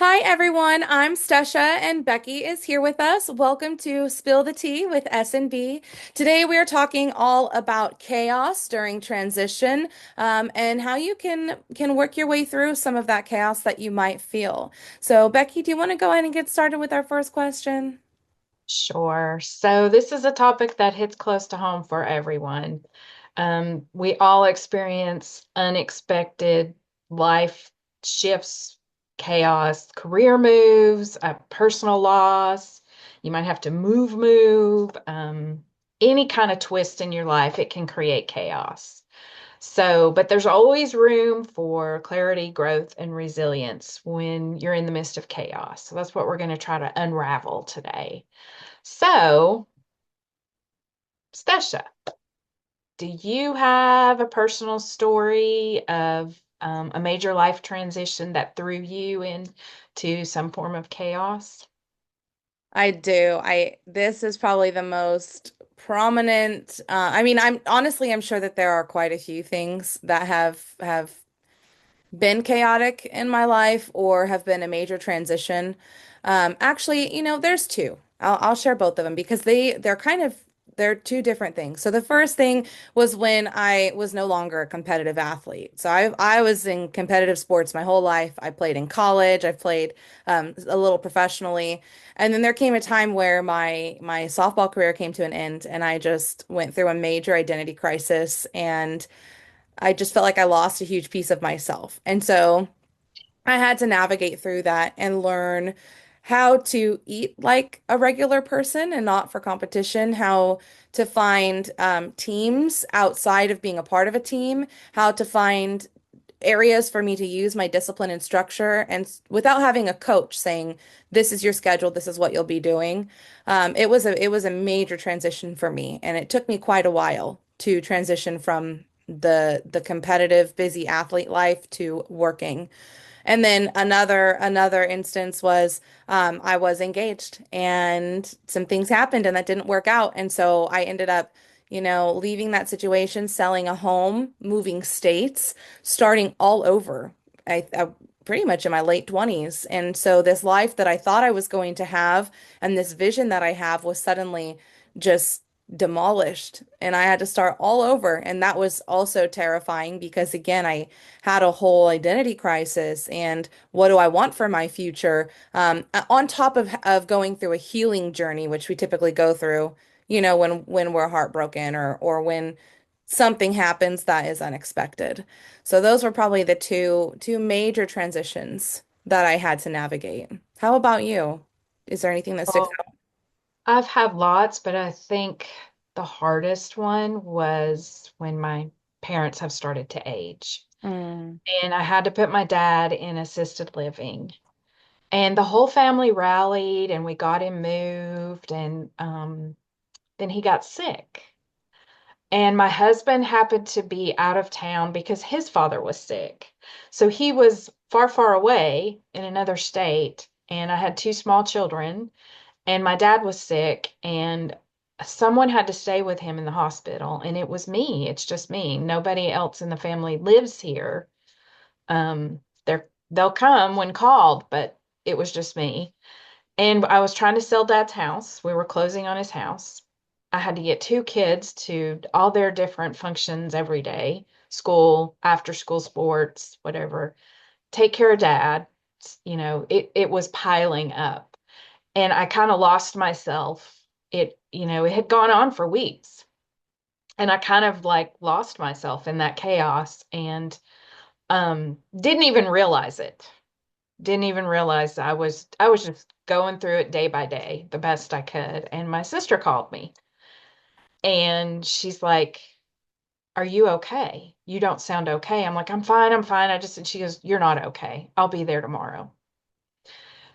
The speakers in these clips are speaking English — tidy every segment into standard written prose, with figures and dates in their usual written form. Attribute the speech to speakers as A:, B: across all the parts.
A: Hi everyone, I'm Stesha and Becky is here with us. Welcome to Spill the Tea with S&B. Today we are talking all about chaos during transition, and how you can work your way through some of that chaos that you might feel. So Becky, do you want to go ahead and get started with our first question?
B: Sure. So this is a topic that hits close to home for everyone. We all experience unexpected life shifts, chaos, career moves, personal loss. You might have to move. Any kind of twist in your life, it can create chaos. But there's always room for clarity, growth, and resilience when you're in the midst of chaos. So that's what we're going to try to unravel today. So, Stasha, do you have a personal story of a major life transition that threw you into some form of chaos?
A: I do. This is probably the most prominent. I'm sure that there are quite a few things that have been chaotic in my life or have been a major transition. Actually, there's two. I'll share both of them because they're two different things. So the first thing was when I was no longer a competitive athlete. So I was in competitive sports my whole life. I played in college. I've played a little professionally, and then there came a time where my softball career came to an end, and I just went through a major identity crisis and I just felt like I lost a huge piece of myself. And so I had to navigate through that and learn how to eat like a regular person and not for competition, how to find teams outside of being a part of a team, how to find areas for me to use my discipline and structure and without having a coach saying, this is your schedule, this is what you'll be doing. It was a major transition for me, and it took me quite a while to transition from the competitive, busy athlete life to working. And then another instance was I was engaged and some things happened and that didn't work out. And so I ended up, leaving that situation, selling a home, moving states, starting all over. I pretty much in my late 20s. And so this life that I thought I was going to have and this vision that I have was suddenly just demolished and I had to start all over. And that was also terrifying because again, I had a whole identity crisis and what do I want for my future? On top of going through a healing journey, which we typically go through, when we're heartbroken or when something happens that is unexpected. So those were probably the two major transitions that I had to navigate. How about you? Is there anything that sticks
B: Oh,
A: out?
B: I've had lots, but I think the hardest one was when my parents have started to age.
A: Mm.
B: And I had to put my dad in assisted living. And the whole family rallied and we got him moved. And then he got sick. And my husband happened to be out of town because his father was sick. So he was far, far away in another state. And I had two small children. And my dad was sick. And someone had to stay with him in the hospital. And it was me. It's just me. Nobody else in the family lives here. They'll come when called, but it was just me. And I was trying to sell dad's house. We were closing on his house. I had to get two kids to all their different functions every day, school, after school sports, whatever. Take care of dad. It was piling up. And I kind of lost myself. It had gone on for weeks. And I kind of like lost myself in that chaos and didn't even realize it. Didn't even realize I was just going through it day by day the best I could. And my sister called me and she's like, "Are you okay? You don't sound okay." I'm like, "I'm fine, I'm fine." And she goes, "You're not okay. I'll be there tomorrow."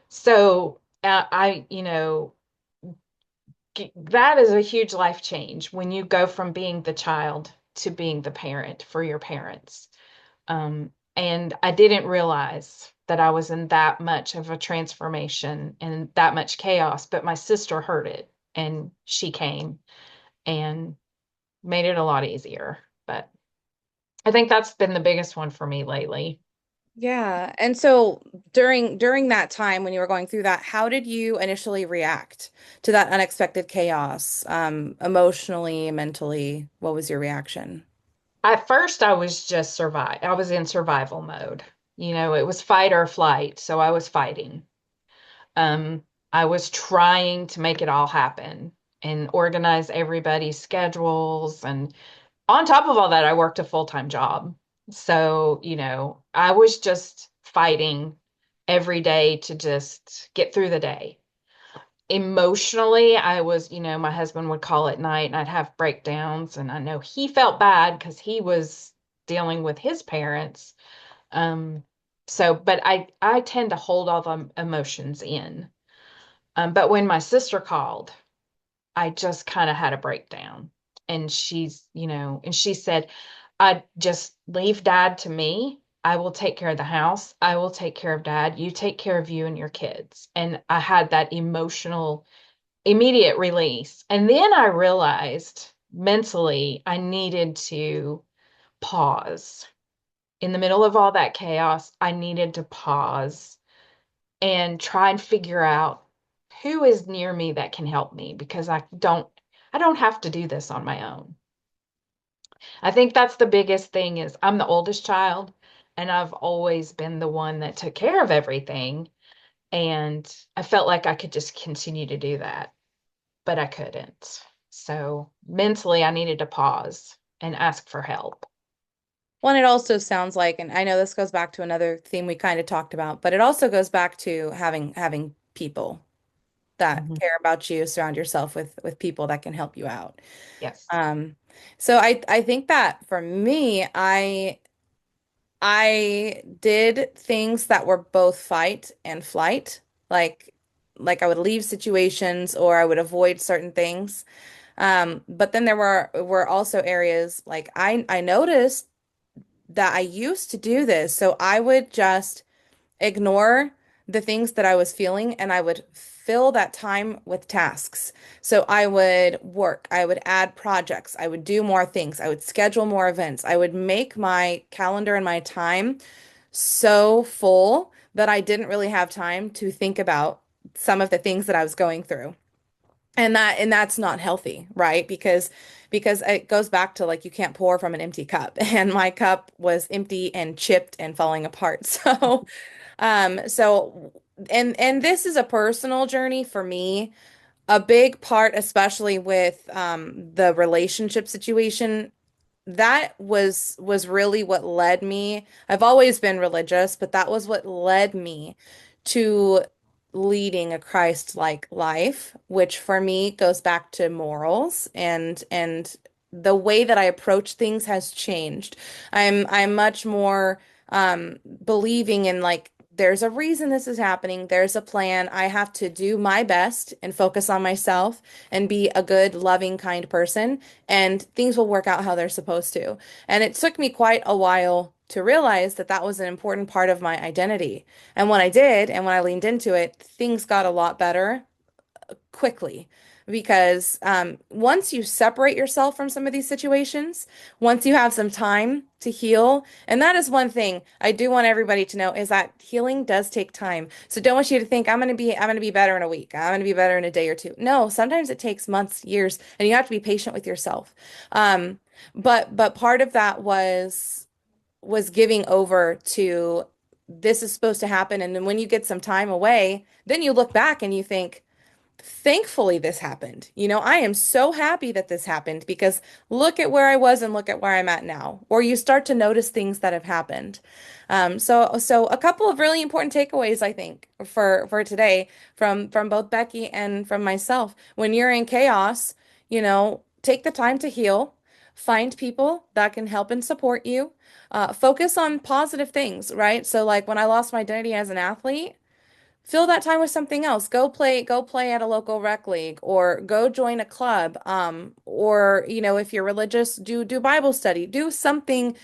B: So that is a huge life change when you go from being the child to being the parent for your parents. And I didn't realize that I was in that much of a transformation and that much chaos, but my sister heard it and she came and made it a lot easier. But I think that's been the biggest one for me lately.
A: Yeah. And so during that time when you were going through that, how did you initially react to that unexpected chaos, emotionally, mentally? What was your reaction?
B: At first, I was just survive. I was in survival mode. It was fight or flight, so I was fighting. Um, I was trying to make it all happen and organize everybody's schedules. And on top of all that, I worked a full-time job. So, I was just fighting every day to just get through the day. Emotionally, I was, my husband would call at night and I'd have breakdowns. And I know he felt bad because he was dealing with his parents. Um, but I tend to hold all the emotions in. But when my sister called, I just kind of had a breakdown. And she said, I just leave dad to me. I will take care of the house. I will take care of dad. You take care of you and your kids. And I had that emotional, immediate release. And then I realized mentally I needed to pause. In the middle of all that chaos, I needed to pause and try and figure out who is near me that can help me because I don't have to do this on my own. I think that's the biggest thing is I'm the oldest child and I've always been the one that took care of everything and I felt like I could just continue to do that, but I couldn't. So mentally I needed to pause and ask for help.
A: One, it also sounds like, and I know this goes back to another theme we kind of talked about, but it also goes back to having people that
B: Mhm.
A: care about you, surround yourself with people that can help you out.
B: Yes.
A: Um, so I think that for me, I did things that were both fight and flight. Like like I would leave situations or I would avoid certain things. But then there were also areas like I noticed that I used to do this. So I would just ignore the things that I was feeling and I would fill that time with tasks. So I would work, I would add projects, I would do more things, I would schedule more events, I would make my calendar and my time so full that I didn't really have time to think about some of the things that I was going through. And that's not healthy, right? Because it goes back to like you can't pour from an empty cup. And my cup was empty and chipped and falling apart. So and this is a personal journey for me. A big part, especially with the relationship situation, that was really what led me. I've always been religious, but that was what led me to leading a Christ-like life, which for me goes back to morals and the way that I approach things has changed. I'm much more believing in like there's a reason this is happening. There's a plan. I have to do my best and focus on myself and be a good, loving, kind person and things will work out how they're supposed to. And it took me quite a while to realize that that was an important part of my identity. And when I did, and when I leaned into it, things got a lot better quickly. Because once you separate yourself from some of these situations, once you have some time to heal, and that is one thing I do want everybody to know is that healing does take time. So don't want you to think I'm gonna be better in a week. I'm gonna be better in a day or two. No, sometimes it takes months, years, and you have to be patient with yourself. Um, but part of that was giving over to this is supposed to happen, and then when you get some time away, then you look back and you think thankfully this happened. I am so happy that this happened because look at where I was and look at where I'm at now. Or you start to notice things that have happened. So a couple of really important takeaways, I think, for today from both Becky and from myself. When you're in chaos, take the time to heal. Find people that can help and support you. Focus on positive things, right? So like when I lost my identity as an athlete, fill that time with something else. Go play at a local rec league or go join a club. Or, if you're religious, do Bible study. Do something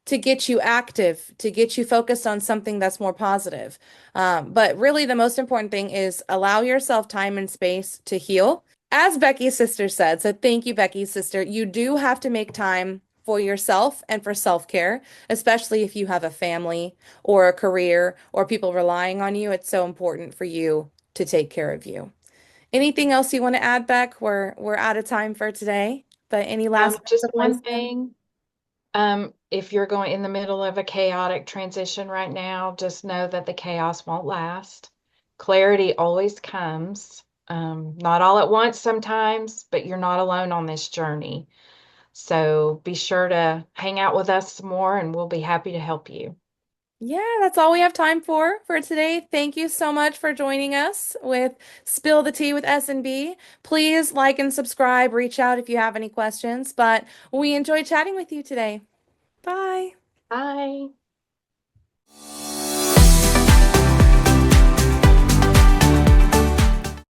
A: to get you active, to get you focused on something that's more positive. But really the most important thing is allow yourself time and space to heal. As Becky's sister said, so thank you, Becky's sister. You do have to make time for yourself and for self-care, especially if you have a family or a career or people relying on you. It's so important for you to take care of you. Anything else you want to add, Beck? We're out of time for today, but any last words
B: Just
A: of
B: one
A: wisdom?
B: thing. If you're going in the middle of a chaotic transition right now, just know that the chaos won't last. Clarity always comes, not all at once sometimes, but you're not alone on this journey. So be sure to hang out with us some more and we'll be happy to help you.
A: Yeah, that's all we have time for today. Thank you so much for joining us with Spill the Tea with S&B. Please like and subscribe, reach out if you have any questions, but we enjoyed chatting with you today. Bye.
B: Bye.